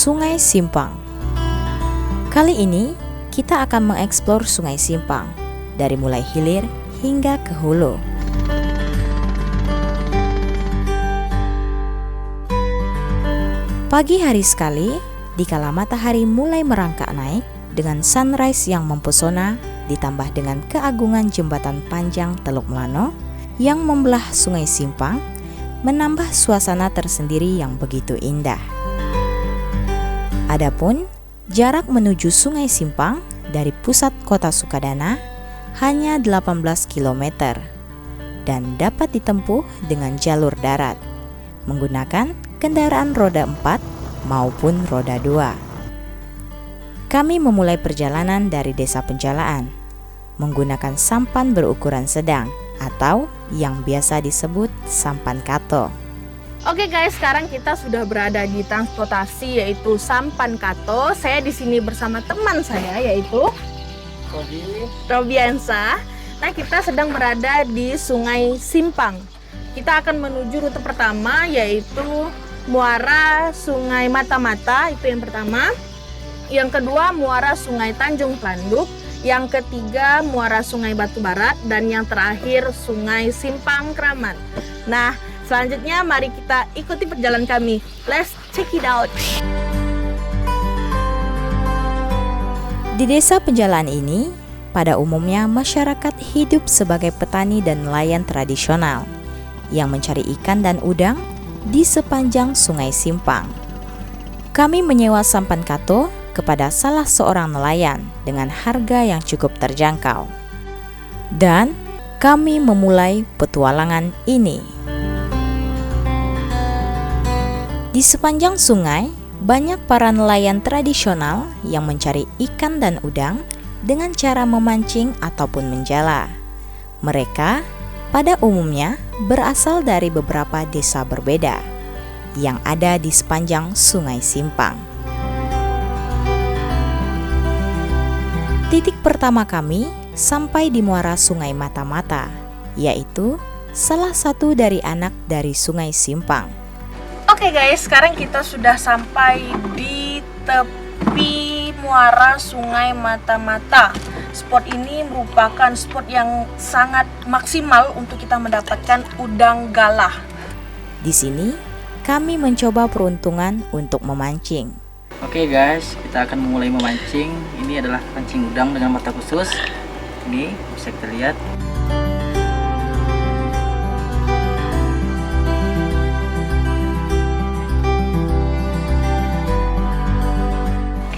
Sungai Simpang. Kali ini kita akan mengeksplor Sungai Simpang dari mulai hilir hingga ke hulu. Pagi hari sekali, dikala matahari mulai merangkak naik dengan sunrise yang mempesona, ditambah dengan keagungan jembatan panjang Teluk Melano yang membelah Sungai Simpang, menambah suasana tersendiri yang begitu indah. Adapun jarak menuju Sungai Simpang dari pusat kota Sukadana hanya 18 km dan dapat ditempuh dengan jalur darat menggunakan kendaraan roda 4 maupun roda 2. Kami memulai perjalanan dari Desa Penjalaan menggunakan sampan berukuran sedang atau yang biasa disebut sampan kato. Oke guys, sekarang kita sudah berada di transportasi yaitu sampan kato. Saya di sini bersama teman saya yaitu Robiansa. Nah, kita sedang berada di Sungai Simpang. Kita akan menuju rute pertama yaitu muara Sungai Mata-Mata, itu yang pertama. Yang kedua muara Sungai Tanjung Planduk. Yang ketiga muara Sungai Batu Barat. Dan yang terakhir Sungai Simpang Kramat. Nah, selanjutnya mari kita ikuti perjalanan kami. Let's check it out. Di Desa Penjalaan ini, pada umumnya masyarakat hidup sebagai petani dan nelayan tradisional yang mencari ikan dan udang di sepanjang Sungai Simpang. Kami menyewa sampan kato kepada salah seorang nelayan dengan harga yang cukup terjangkau. Dan kami memulai petualangan ini. Di sepanjang sungai, banyak para nelayan tradisional yang mencari ikan dan udang dengan cara memancing ataupun menjala. Mereka pada umumnya berasal dari beberapa desa berbeda yang ada di sepanjang Sungai Simpang. Titik pertama kami sampai di muara Sungai Mata-Mata, yaitu salah satu dari anak dari Sungai Simpang. Oke guys, sekarang kita sudah sampai di tepi muara Sungai Mata-Mata. Spot ini merupakan spot yang sangat maksimal untuk kita mendapatkan udang galah. Di sini, kami mencoba peruntungan untuk memancing. Oke guys, kita akan memulai memancing. Ini adalah pancing udang dengan mata khusus. Ini bisa kita lihat.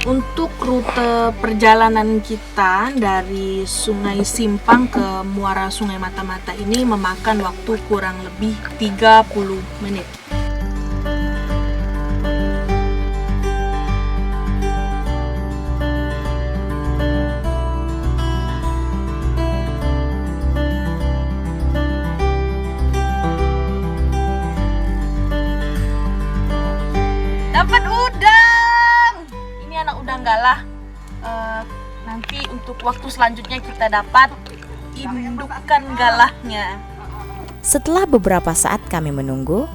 Untuk rute perjalanan kita dari Sungai Simpang ke muara Sungai Mata-Mata ini memakan waktu kurang lebih 30 menit. Dapat udang! Ini anak udang galah. Nanti untuk waktu selanjutnya kita dapat indukan galahnya. Setelah beberapa saat kami menunggu,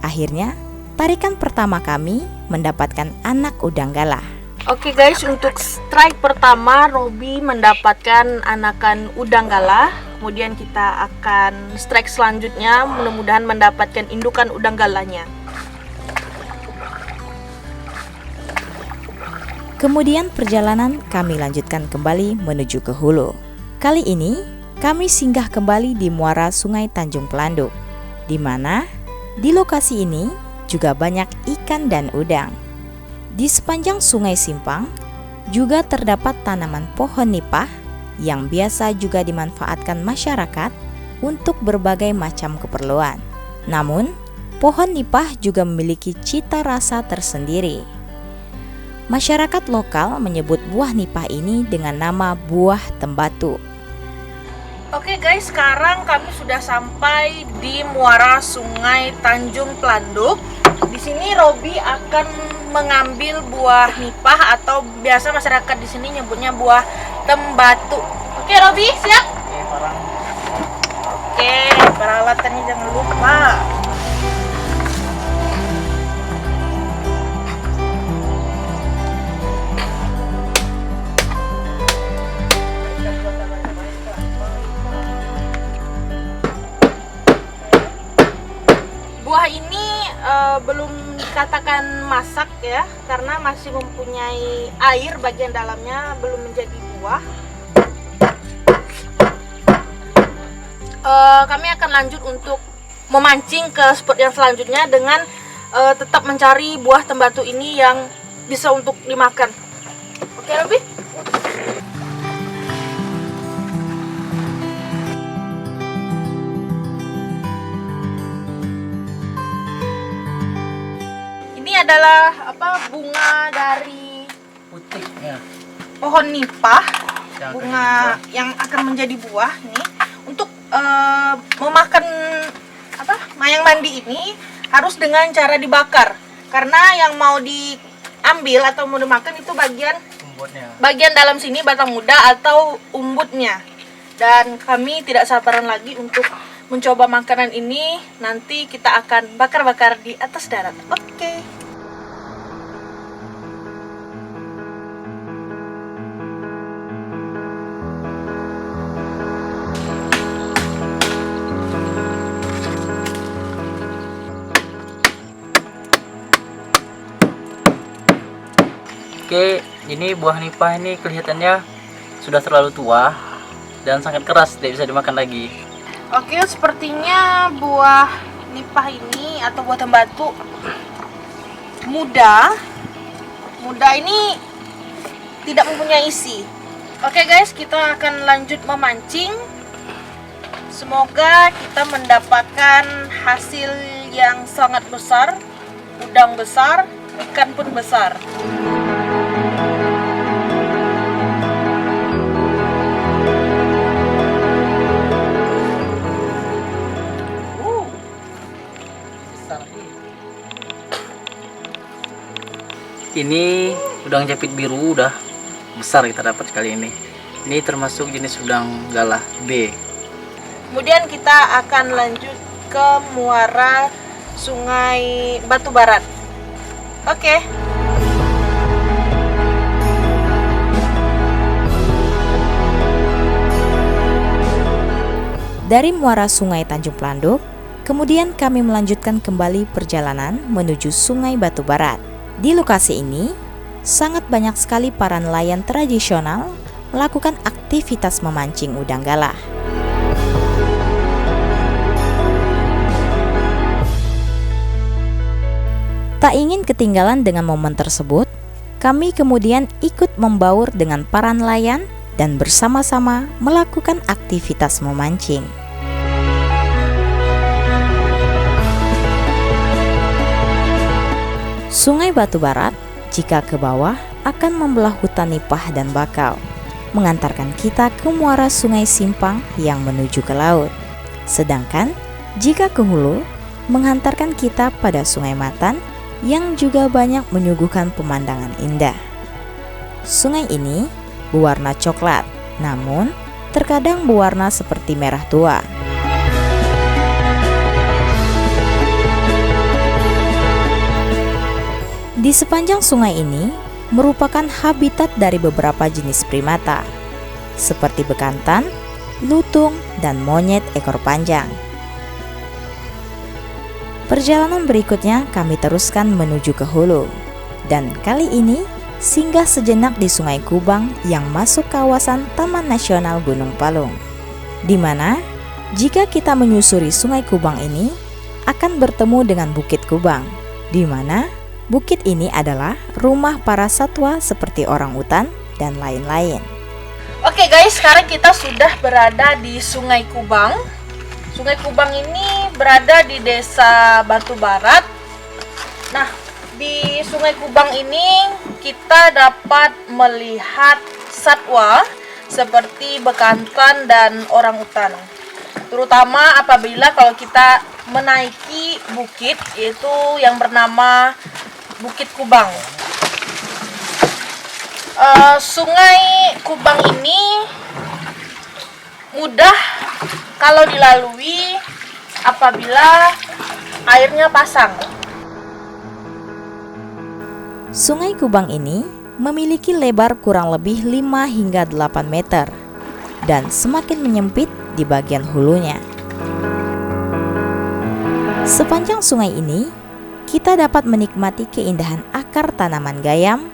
akhirnya tarikan pertama kami mendapatkan anak udang galah. Oke guys, untuk strike pertama Robi mendapatkan anakan udang galah. Kemudian kita akan strike selanjutnya, mudah-mudahan mendapatkan indukan udang galahnya. Kemudian perjalanan kami lanjutkan kembali menuju ke hulu. Kali ini kami singgah kembali di muara Sungai Tanjung Planduk, di mana di lokasi ini juga banyak ikan dan udang. Di sepanjang Sungai Simpang juga terdapat tanaman pohon nipah yang biasa juga dimanfaatkan masyarakat untuk berbagai macam keperluan. Namun, pohon nipah juga memiliki cita rasa tersendiri. Masyarakat lokal menyebut buah nipah ini dengan nama buah tembatu. Oke guys, sekarang kami sudah sampai di muara Sungai Tanjung Planduk. Di sini Robi akan mengambil buah nipah atau biasa masyarakat di sini nyebutnya buah tembatu. Oke Robi, siap? Oke, peralatannya jangan lupa. belum dikatakan masak ya, karena masih mempunyai air bagian dalamnya, belum menjadi buah. Kami akan lanjut untuk memancing ke spot yang selanjutnya dengan tetap mencari buah tembatu ini yang bisa untuk dimakan. Oke, Robi? Ini adalah bunga dari Putih ya. pohon nipah, Yang bunga yang akan menjadi buah nih. Untuk memakan mayang mandi ini harus dengan cara dibakar, karena yang mau diambil atau mau dimakan itu bagian dalam sini, batang muda atau umbutnya. Dan kami tidak sabaran lagi untuk mencoba makanan ini. Nanti kita akan bakar-bakar di atas darat. Oke. Oke, ini buah nipah ini kelihatannya sudah terlalu tua dan sangat keras, tidak bisa dimakan lagi. Oke, sepertinya buah nipah ini atau buah tembatu muda ini tidak mempunyai isi. Oke guys, kita akan lanjut memancing. Semoga kita mendapatkan hasil yang sangat besar, udang besar, ikan pun besar. Ini udang japit biru udah besar kita dapat kali ini. Ini termasuk jenis udang galah B. Kemudian kita akan lanjut ke muara Sungai Batu Barat. Oke. Dari muara Sungai Tanjung Pelanduk, kemudian kami melanjutkan kembali perjalanan menuju Sungai Batu Barat. Di lokasi ini, sangat banyak sekali para nelayan tradisional melakukan aktivitas memancing udang galah. Tak ingin ketinggalan dengan momen tersebut, kami kemudian ikut membaur dengan para nelayan dan bersama-sama melakukan aktivitas memancing. Sungai Batu Barat, jika ke bawah, akan membelah hutan nipah dan bakau, mengantarkan kita ke muara Sungai Simpang yang menuju ke laut. Sedangkan, jika ke hulu, menghantarkan kita pada Sungai Matan yang juga banyak menyuguhkan pemandangan indah. Sungai ini berwarna coklat, namun terkadang berwarna seperti merah tua. Di sepanjang sungai ini merupakan habitat dari beberapa jenis primata, seperti bekantan, lutung, dan monyet ekor panjang. Perjalanan berikutnya kami teruskan menuju ke hulu, dan kali ini singgah sejenak di Sungai Kubang yang masuk kawasan Taman Nasional Gunung Palung, di mana jika kita menyusuri Sungai Kubang ini akan bertemu dengan Bukit Kubang, di mana bukit ini adalah rumah para satwa seperti orangutan dan lain-lain. Oke guys, sekarang kita sudah berada di Sungai Kubang. Sungai Kubang ini berada di Desa Batu Barat. Nah, di Sungai Kubang ini kita dapat melihat satwa seperti bekantan dan orangutan. Terutama apabila kalau kita menaiki bukit, yaitu yang bernama Bukit Kubang. Sungai Kubang ini mudah kalau dilalui apabila airnya pasang. Sungai Kubang ini memiliki lebar kurang lebih 5 hingga 8 meter dan semakin menyempit di bagian hulunya. Sepanjang sungai ini, kita dapat menikmati keindahan akar tanaman gayam,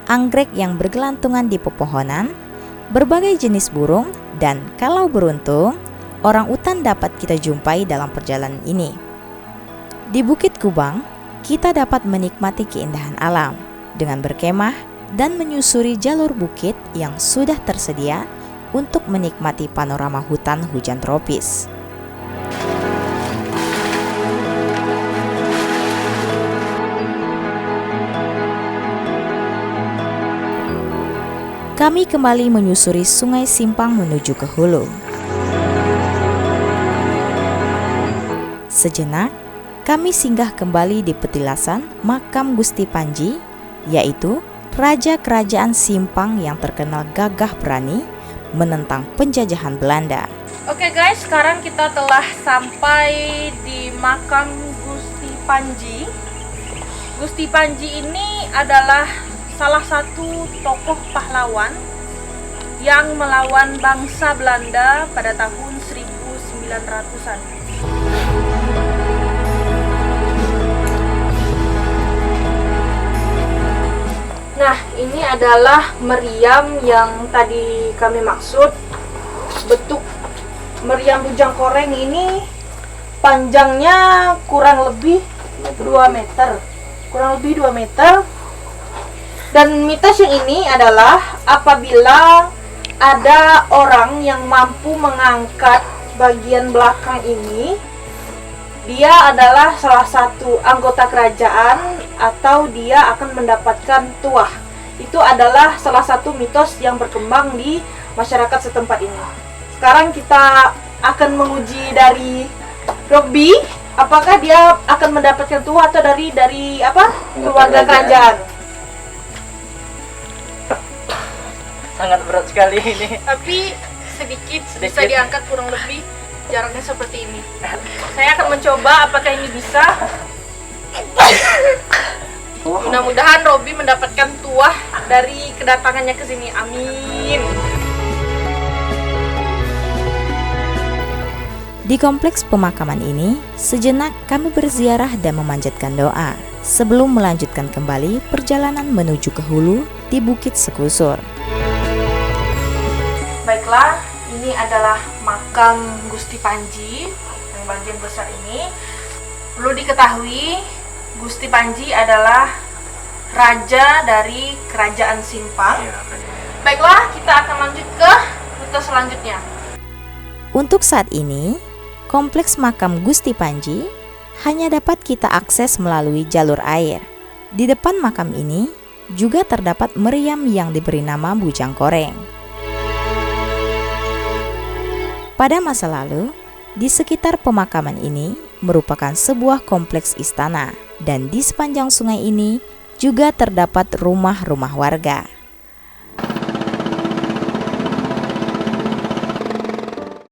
anggrek yang bergelantungan di pepohonan, berbagai jenis burung, dan kalau beruntung, orang utan dapat kita jumpai dalam perjalanan ini. Di Bukit Kubang, kita dapat menikmati keindahan alam dengan berkemah dan menyusuri jalur bukit yang sudah tersedia untuk menikmati panorama hutan hujan tropis. Kami kembali menyusuri Sungai Simpang menuju ke hulu. Sejenak, kami singgah kembali di petilasan makam Gusti Panji, yaitu Raja Kerajaan Simpang yang terkenal gagah berani menentang penjajahan Belanda. Oke guys, sekarang kita telah sampai di makam Gusti Panji. Gusti Panji ini adalah salah satu tokoh pahlawan yang melawan bangsa Belanda pada tahun 1900-an. Nah, ini adalah meriam yang tadi kami maksud. Bentuk meriam Bujang Koreng ini panjangnya kurang lebih 2 meter. Dan mitos yang ini adalah apabila ada orang yang mampu mengangkat bagian belakang ini, dia adalah salah satu anggota kerajaan atau dia akan mendapatkan tuah. Itu adalah salah satu mitos yang berkembang di masyarakat setempat ini. Sekarang kita akan menguji dari Robby, apakah dia akan mendapatkan tuah atau dari keluarga kerajaan. Sangat berat sekali ini. Tapi sedikit bisa diangkat, kurang lebih jaraknya seperti ini. Saya akan mencoba apakah ini bisa. Mudah-mudahan Robby mendapatkan tuah dari kedatangannya ke sini. Amin. Di kompleks pemakaman ini, sejenak kami berziarah dan memanjatkan doa sebelum melanjutkan kembali perjalanan menuju ke hulu di Bukit Sekusur. Baiklah, ini adalah makam Gusti Panji yang bagian besar ini. Perlu diketahui, Gusti Panji adalah raja dari Kerajaan Simpang. Baiklah, kita akan lanjut ke rute selanjutnya. Untuk saat ini, kompleks makam Gusti Panji hanya dapat kita akses melalui jalur air. Di depan makam ini juga terdapat meriam yang diberi nama Bujang Koreng. Pada masa lalu, di sekitar pemakaman ini merupakan sebuah kompleks istana dan di sepanjang sungai ini juga terdapat rumah-rumah warga.